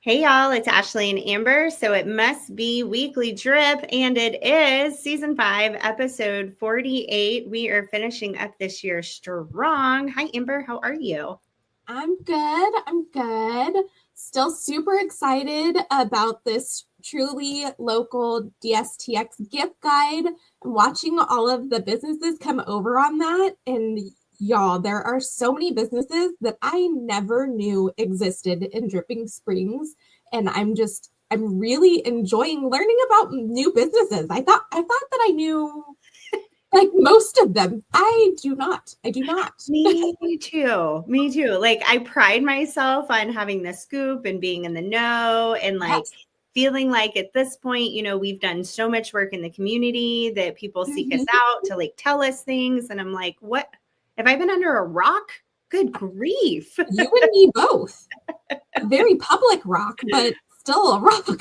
Hey y'all, it's Ashley and Amber. So it must be Weekly Drip, and it is season 5, episode 48. We are finishing up this year strong. Hi Amber, how are you? I'm good. Still super excited about this truly local DSTX gift guide. I'm watching all of the businesses come over on that. And y'all, there are so many businesses that I never knew existed in Dripping Springs. And I'm really enjoying learning about new businesses. I thought that I knew like most of them. I do not. Me too. Me too. Like I pride myself on having the scoop and being in the know and like Yes. feeling like at this point, we've done so much work in the community that people seek us Mhm. out to like tell us things. And I'm like, what? Have I been under a rock? Good grief. You and me both. A very public rock, but still a rock.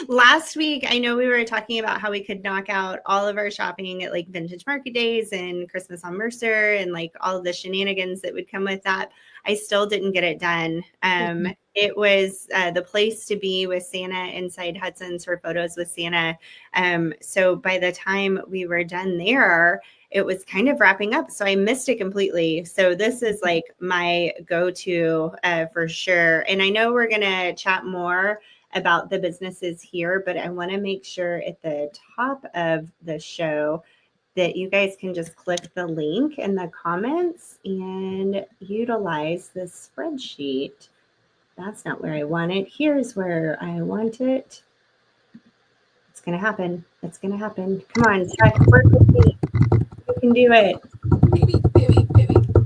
Last week, I know we were talking about how we could knock out all of our shopping at like Vintage Market Days and Christmas on Mercer and like all of the shenanigans that would come with that. I still didn't get it done. It was the place to be with Santa inside Hudson's for photos with Santa. So by the time we were done there, it was kind of wrapping up. So I missed it completely. So this is like my go-to for sure. And I know we're going to chat more about the businesses here, but I want to make sure at the top of the show that you guys can just click the link in the comments and utilize this spreadsheet. That's not where I want it. Here's where I want it. It's going to happen. It's going to happen. Come on, Zach, work with me. You can do it. Maybe.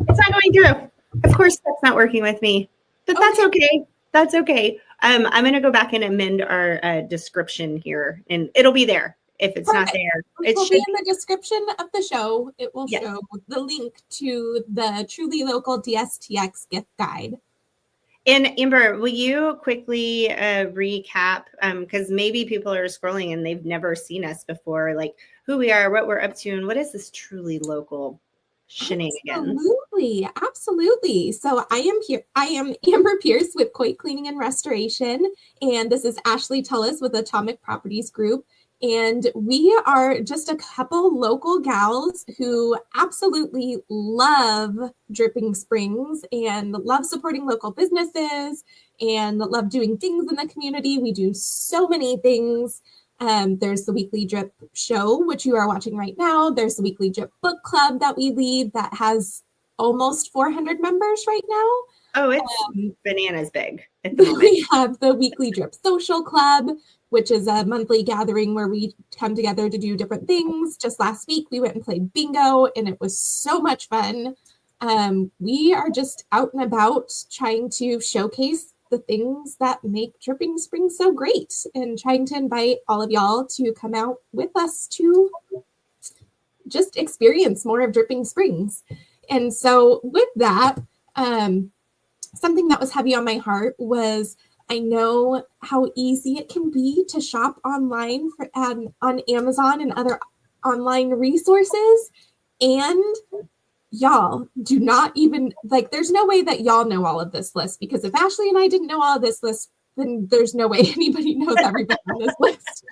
It's not going through. Of course, that's not working with me, but that's okay. That's okay. I'm going to go back and amend our description here, and it'll be there. If it's not there, it will be in the description of the show. It will show the link to the truly local DSTX gift guide. And Amber, will you quickly recap? Because maybe people are scrolling and they've never seen us before, like who we are, what we're up to, and what is this truly local shenanigans? Absolutely. So I am Amber Pierce with COIT Cleaning and Restoration, and this is Ashley Tullis with Atomic Properties Group. And we are just a couple local gals who absolutely love Dripping Springs and love supporting local businesses and love doing things in the community. We do so many things. There's the Weekly Drip show, which you are watching right now. There's the Weekly Drip book club that we lead that has almost 400 members right now. Oh, it's bananas big at the moment. We have the Weekly Drip social club, which is a monthly gathering where we come together to do different things. Just last week, we went and played bingo, and it was so much fun. We are just out and about trying to showcase the things that make Dripping Springs so great and trying to invite all of y'all to come out with us to just experience more of Dripping Springs. And so with that, something that was heavy on my heart was I know how easy it can be to shop online on Amazon and other online resources. And y'all do not even there's no way that y'all know all of this list, because if Ashley and I didn't know all of this list, then there's no way anybody knows everybody on this list.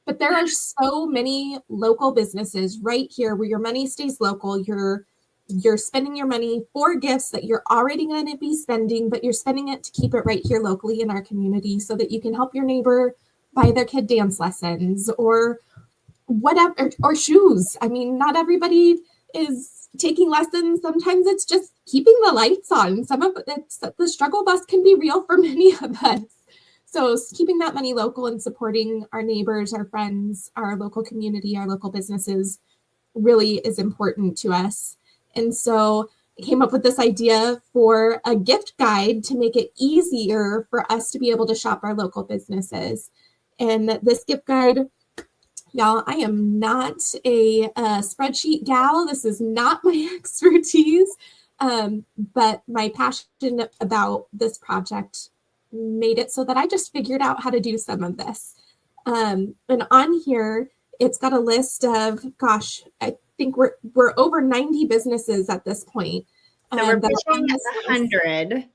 But there are so many local businesses right here where your money stays local. You're spending your money for gifts that you're already going to be spending, but you're spending it to keep it right here locally in our community so that you can help your neighbor buy their kid dance lessons or whatever, or shoes. I mean, not everybody is taking lessons. Sometimes it's just keeping the lights on. Some of it's the struggle bus can be real for many of us. So keeping that money local and supporting our neighbors, our friends, our local community, our local businesses really is important to us. And so I came up with this idea for a gift guide to make it easier for us to be able to shop our local businesses. And this gift guide, y'all, I am not a spreadsheet gal. This is not my expertise, but my passion about this project made it so that I just figured out how to do some of this. And on here, it's got a list of, I think we're over 90 businesses at this point. So we're pushing 100.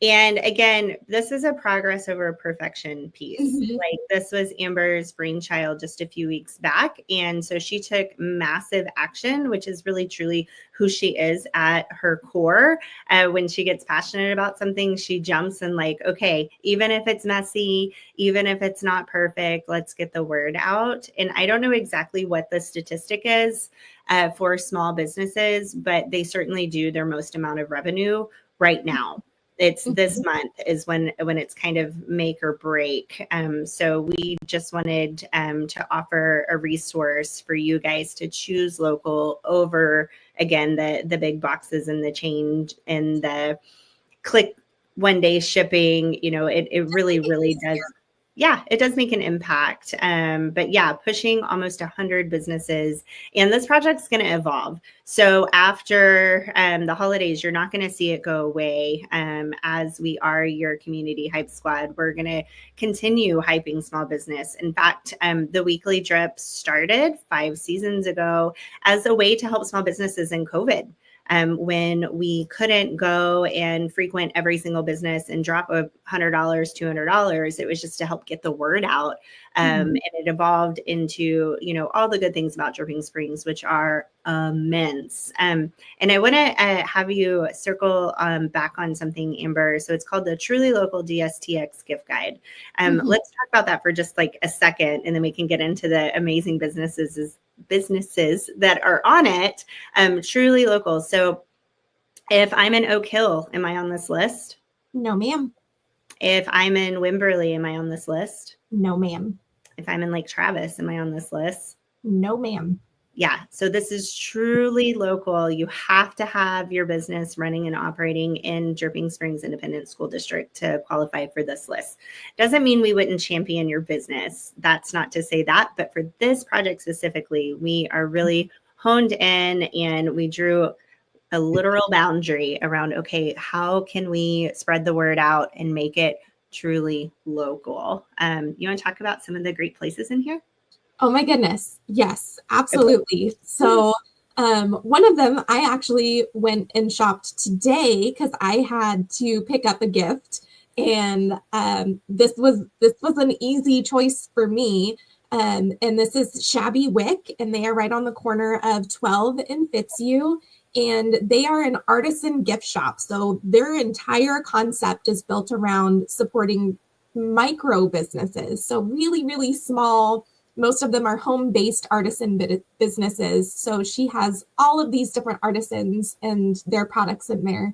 And again, this is a progress over perfection piece. Mhm. Like this was Amber's brainchild just a few weeks back. And so she took massive action, which is really truly who she is at her core. When she gets passionate about something, she jumps and like, okay, even if it's messy, even if it's not perfect, let's get the word out. And I don't know exactly what the statistic is for small businesses, but they certainly do their most amount of revenue right now. It's this month is when it's kind of make or break. So we just wanted to offer a resource for you guys to choose local over, again, the big boxes and the change and the click one day shipping. You know, it really, really does. Yeah, it does make an impact. But yeah, pushing almost 100 businesses. And this project's going to evolve. So after the holidays, you're not going to see it go away. As we are your community hype squad, we're going to continue hyping small business. In fact, the weekly drip started 5 seasons ago as a way to help small businesses in COVID. When we couldn't go and frequent every single business and drop $100, $200, it was just to help get the word out. And it evolved into, you know, all the good things about Dripping Springs, which are immense. And I want to have you circle back on something, Amber. So it's called the Truly Local DSTX gift guide. Let's talk about that for just like a second, and then we can get into the amazing businesses that are on it. Truly local. So if I'm in Oak Hill, am I on this list? No, ma'am. If I'm in Wimberley, am I on this list? No, ma'am. If I'm in Lake Travis, am I on this list? No, ma'am. Yeah. So this is truly local. You have to have your business running and operating in Dripping Springs Independent School District to qualify for this list. Doesn't mean we wouldn't champion your business. That's not to say that. But for this project specifically, we are really honed in and we drew a literal boundary around, okay, how can we spread the word out and make it truly local? You want to talk about some of the great places in here? Oh my goodness. Yes, absolutely. So one of them, I actually went and shopped today because I had to pick up a gift. And this was an easy choice for me. And this is Shabby Wick, and they are right on the corner of 12 and Fitzhugh. And they are an artisan gift shop. So their entire concept is built around supporting micro businesses. So really, really small. Most of them are home-based artisan businesses. So she has all of these different artisans and their products in there.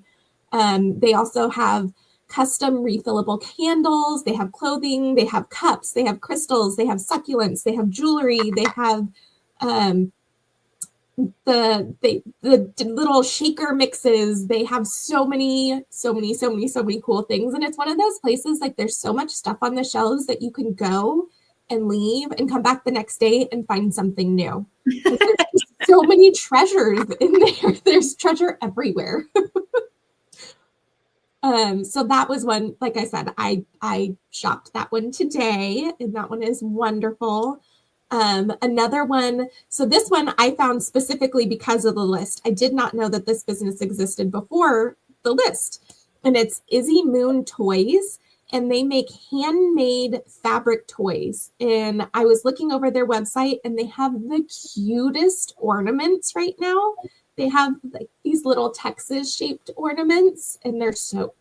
They also have custom refillable candles. They have clothing. They have cups. They have crystals. They have succulents. They have jewelry. They have the little shaker mixes. They have so many cool things. And it's one of those places, like there's so much stuff on the shelves that you can go and leave and come back the next day and find something new. There's so many treasures in there. There's treasure everywhere. So that was one, like I said, I shopped that one today, and that one is wonderful. Another one, so this one I found specifically because of the list. I did not know that this business existed before the list. And it's Izzy Moon Toys, and they make handmade fabric toys. And I was looking over their website, and they have the cutest ornaments right now. They have like these little Texas shaped ornaments, and they're so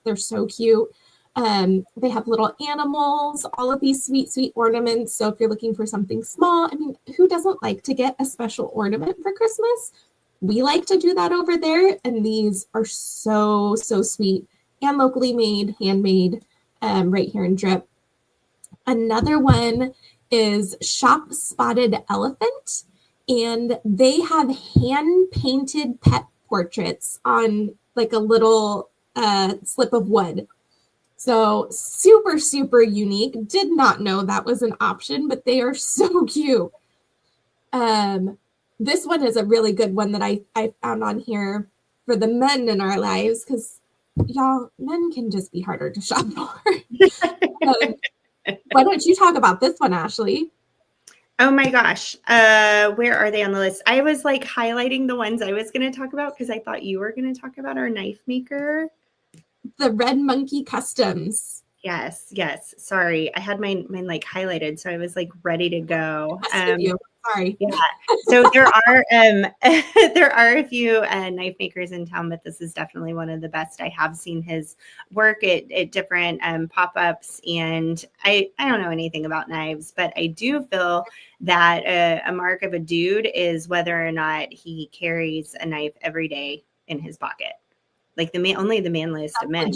cute. They have little animals, all of these sweet ornaments. So if you're looking for something small, I mean, who doesn't like to get a special ornament for Christmas? We like to do that over there. And these are so sweet and locally made, handmade, right here in Drip. Another one is Shop Spotted Elephant, and they have hand painted pet portraits on like a little slip of wood. So super unique. Did not know that was an option, but they are so cute. This one is a really good one that I found on here for the men in our lives, because y'all, men can just be harder to shop for. Why don't you talk about this one, Ashley? Oh my gosh. Where are they on the list? I was like highlighting the ones I was going to talk about because I thought you were going to talk about our knife maker. the Red Monkey Customs. Yes. Sorry, I had mine like highlighted, so I was like ready to go. Sorry. Yeah. So there are there are a few knife makers in town, but this is definitely one of the best. I have seen his work at different pop-ups, and I don't know anything about knives, but I do feel that a mark of a dude is whether or not he carries a knife every day in his pocket. Like only the manliest of men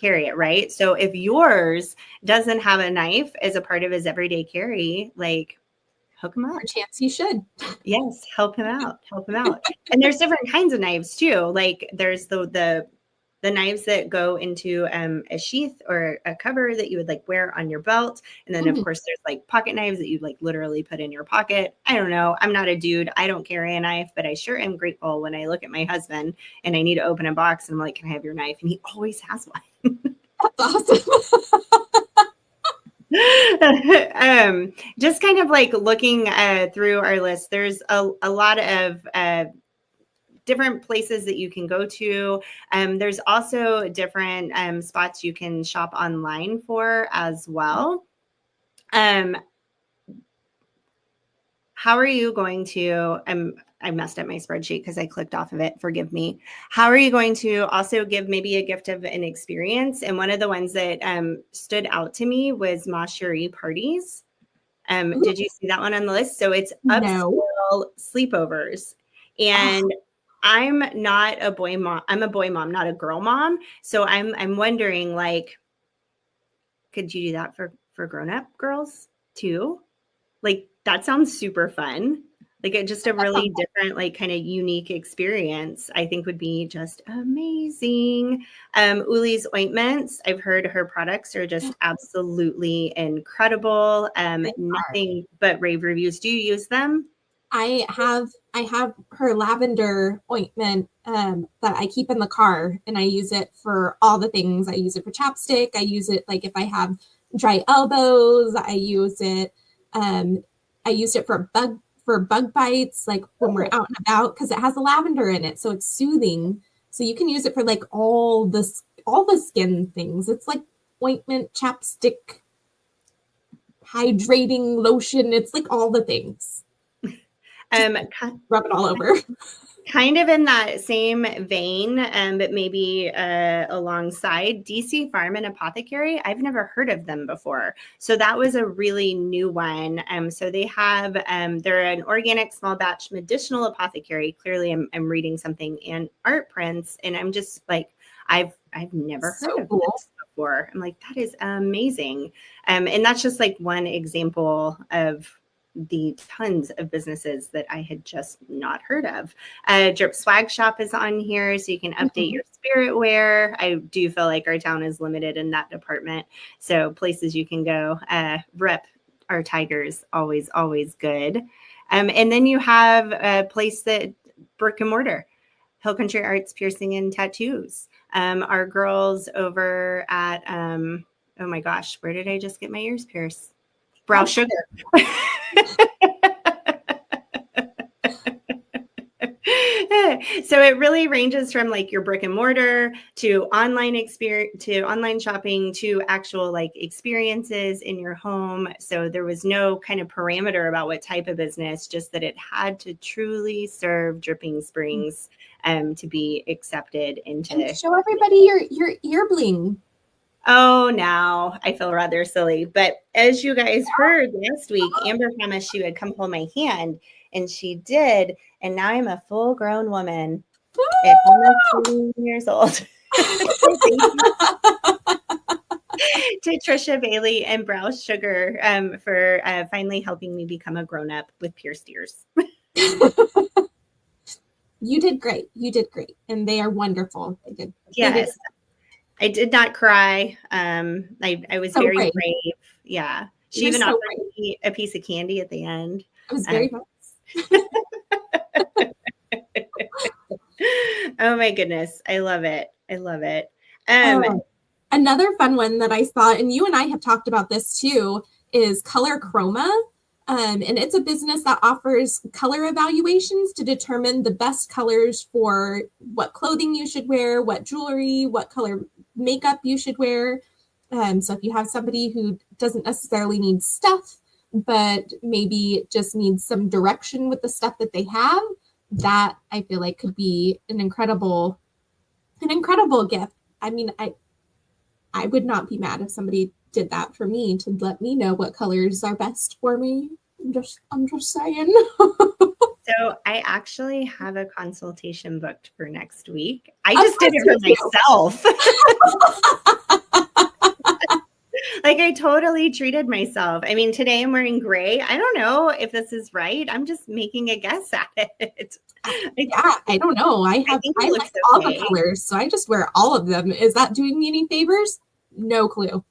carry it, right? So if yours doesn't have a knife as a part of his everyday carry, like, hook him up. A chance he should. Yes, help him out. And there's different kinds of knives too. Like there's the knives that go into a sheath or a cover that you would like wear on your belt. And then of course there's like pocket knives that you like literally put in your pocket. I don't know. I'm not a dude. I don't carry a knife, but I sure am grateful when I look at my husband and I need to open a box and I'm like, can I have your knife? And he always has one. That's awesome. Just kind of like looking through our list, there's a lot of different places that you can go to. There's also different spots you can shop online for as well. How are you going to, I messed up my spreadsheet because I clicked off of it. Forgive me. How are you going to also give maybe a gift of an experience? And one of the ones that stood out to me was Mashuri parties. Did you see that one on the list? So it's upscale sleepovers. And I'm not a boy mom. I'm a boy mom, not a girl mom. So I'm wondering, like, could you do that for grown-up girls too? Like, that sounds super fun. Like just a really different, like kind of unique experience, I think would be just amazing. Uli's ointments, I've heard her products are just absolutely incredible. Nothing but rave reviews. Do you use them? I have her lavender ointment that I keep in the car, and I use it for all the things. I use it for chapstick. I use it like if I have dry elbows. I use it. I used it for bug bites, like when we're out and about, because it has a lavender in it, so it's soothing. So you can use it for like all the skin things. It's like ointment, chapstick, hydrating lotion. It's like all the things. Rub it all over. Kind of in that same vein, but maybe alongside DC Farm and Apothecary. I've never heard of them before. So that was a really new one. So they have, they're an organic small batch medicinal apothecary. Clearly I'm reading something in art prints, and I'm just like, I've never heard of this before. I'm like, that is amazing. And that's just like one example of the tons of businesses that I had just not heard of. Drip Swag Shop is on here, so you can update your spirit wear. I do feel like our town is limited in that department, so places you can go. Rep our tigers, always good. And then you have a place that brick and mortar, Hill Country Arts Piercing and Tattoos. Our girls over at oh my gosh, where did I just get my ears pierced? Brow Sugar. So it really ranges from like your brick and mortar to online experience, to online shopping, to actual like experiences in your home. So there was no kind of parameter about what type of business, just that it had to truly serve Dripping Springs to be accepted into. And show everybody your ear bling. Oh, now I feel rather silly. But as you guys heard last week, Amber promised she would come hold my hand, and she did. And now I'm a full-grown woman at almost 18 years old. To Trisha Bailey and Brow Sugar for finally helping me become a grown-up with pierced ears. You did great. And they are wonderful. They did. Yes. I did not cry. I was so very brave. Yeah. She even offered me a piece of candy at the end. It was very nice. Oh my goodness. I love it. Another fun one that I saw, and you and I have talked about this too, is Color Chroma. And it's a business that offers color evaluations to determine the best colors for what clothing you should wear, what jewelry, what color makeup you should wear. So if you have somebody who doesn't necessarily need stuff, but maybe just needs some direction with the stuff that they have, that I feel like could be an incredible gift. I mean, I would not be mad if somebody did that for me to let me know what colors are best for me. I'm just saying. So I actually have a consultation booked for next week. I just did it for myself. Like I totally treated myself. I mean, today I'm wearing gray. I don't know if this is right. I'm just making a guess at it. Yeah, I don't know. I like all the colors, so I just wear all of them. Is that doing me any favors? No clue.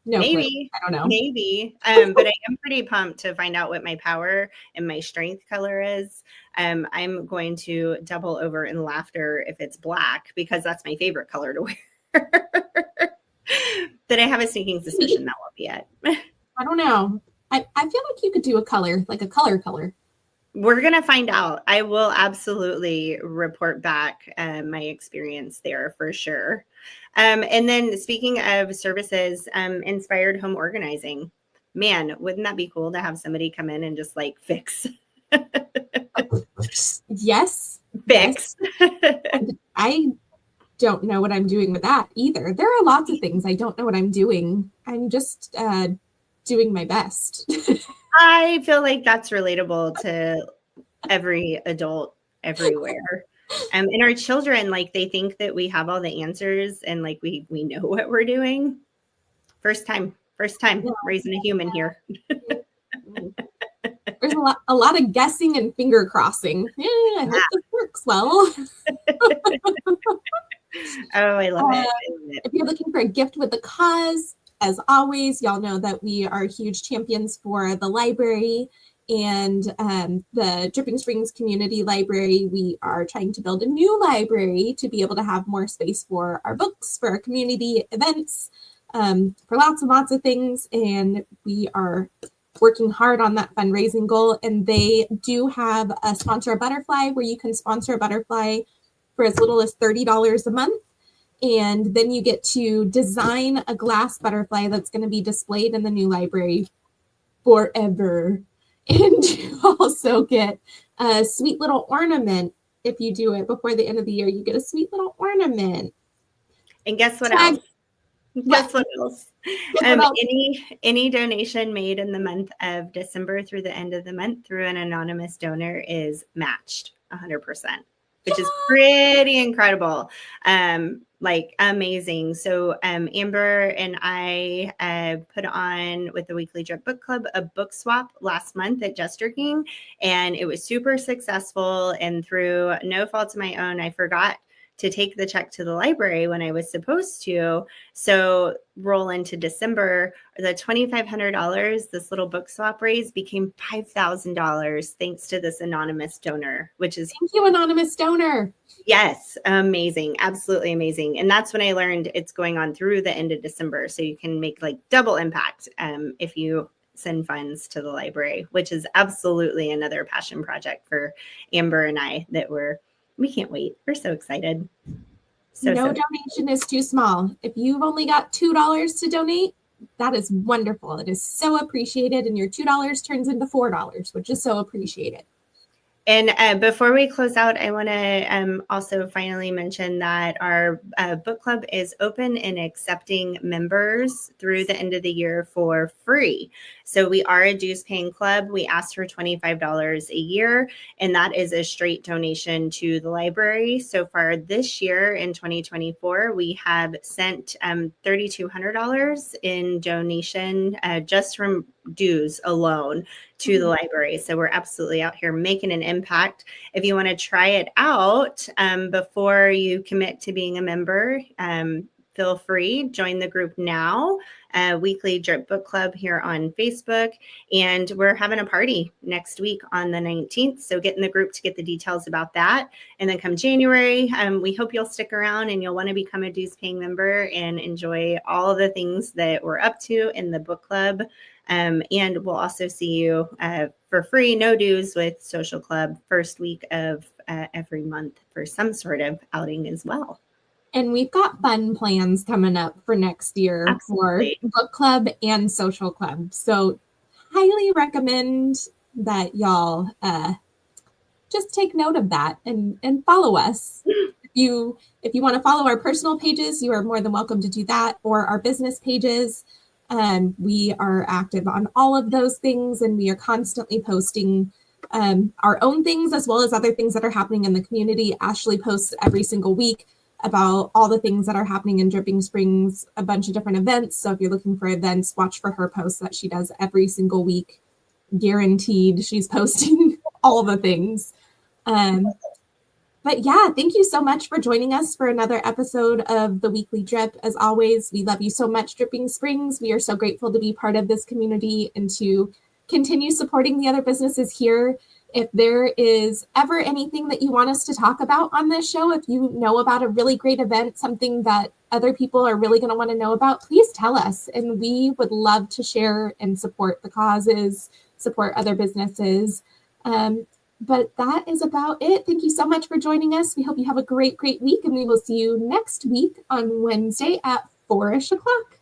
No maybe. Clue. I don't know. Maybe. But I am pretty pumped to find out what my power and my strength color is. I'm going to double over in laughter if it's black, because that's my favorite color to wear. But I have a sneaking suspicion that won't be it. I don't know. I feel like you could do a color, like a color. We're going to find out. I will absolutely report back my experience there for sure. And then speaking of services, inspired home organizing. Man, wouldn't that be cool to have somebody come in and just like fix? Yes. Fix. Yes. I don't know what I'm doing with that either. There are lots of things I don't know what I'm doing. I'm just doing my best. I feel like that's relatable to every adult everywhere. And our children, like they think that we have all the answers and like we know what we're doing. First time raising a human here. There's a lot of guessing and finger crossing. Yeah, I hope this works well. Oh, I love it. If you're looking for a gift with a cause, as always, y'all know that we are huge champions for the library and the Dripping Springs Community Library. We are trying to build a new library to be able to have more space for our books, for our community events, for lots and lots of things. And we are working hard on that fundraising goal. And they do have a Sponsor a Butterfly where you can sponsor a butterfly for as little as $30 a month. And then you get to design a glass butterfly that's going to be displayed in the new library forever. And you also get a sweet little ornament. If you do it before the end of the year, you get a sweet little ornament. And guess what else? Guess what else? Any donation made in the month of December through the end of the month through an anonymous donor is matched 100%, which is pretty incredible. Like amazing. So Amber and I put on with the Weekly Drip Book Club a book swap last month at Jester King, and it was super successful. And through no fault of my own, I forgot to take the check to the library when I was supposed to. So roll into December, the $2,500 this little book swap raise became $5,000 thanks to this anonymous donor, which is thank you, anonymous donor. Yes, amazing, absolutely amazing. And that's when I learned it's going on through the end of December, so you can make like double impact if you send funds to the library, which is absolutely another passion project for Amber and I that we can't wait. We're so excited. No donation is too small. If you've only got $2 to donate, that is wonderful. It is so appreciated. And your $2 turns into $4, which is so appreciated. And before we close out, I want to also finally mention that our book club is open and accepting members through the end of the year for free. So we are a dues paying club. We ask for $25 a year, and that is a straight donation to the library. So far this year in 2024, we have sent $3,200 in donation just from dues alone to the library. So we're absolutely out here making an impact. If you want to try it out before you commit to being a member, feel free, join the group now. weekly drip book club here on Facebook. And we're having a party next week on the 19th. So get in the group to get the details about that. And then come January, we hope you'll stick around and you'll want to become a dues paying member and enjoy all the things that we're up to in the book club. And we'll also see you for free, no dues, with Social Club first week of every month for some sort of outing as well. And we've got fun plans coming up for next year. Absolutely. For book club and social club. So highly recommend that y'all just take note of that and follow us. If you want to follow our personal pages, you are more than welcome to do that, or our business pages. We are active on all of those things, and we are constantly posting our own things as well as other things that are happening in the community. Ashley posts every single week about all the things that are happening in Dripping Springs, a bunch of different events. So if you're looking for events, watch for her posts that she does every single week. Guaranteed she's posting all the things. But yeah, thank you so much for joining us for another episode of the Weekly Drip. As always, we love you so much, Dripping Springs. We are so grateful to be part of this community and to continue supporting the other businesses here. If there is ever anything that you want us to talk about on this show, if you know about a really great event, something that other people are really going to want to know about, please tell us. And we would love to share and support the causes, support other businesses. But that is about it. Thank you so much for joining us. We hope you have a great week, and we will see you next week on Wednesday at 4-ish o'clock.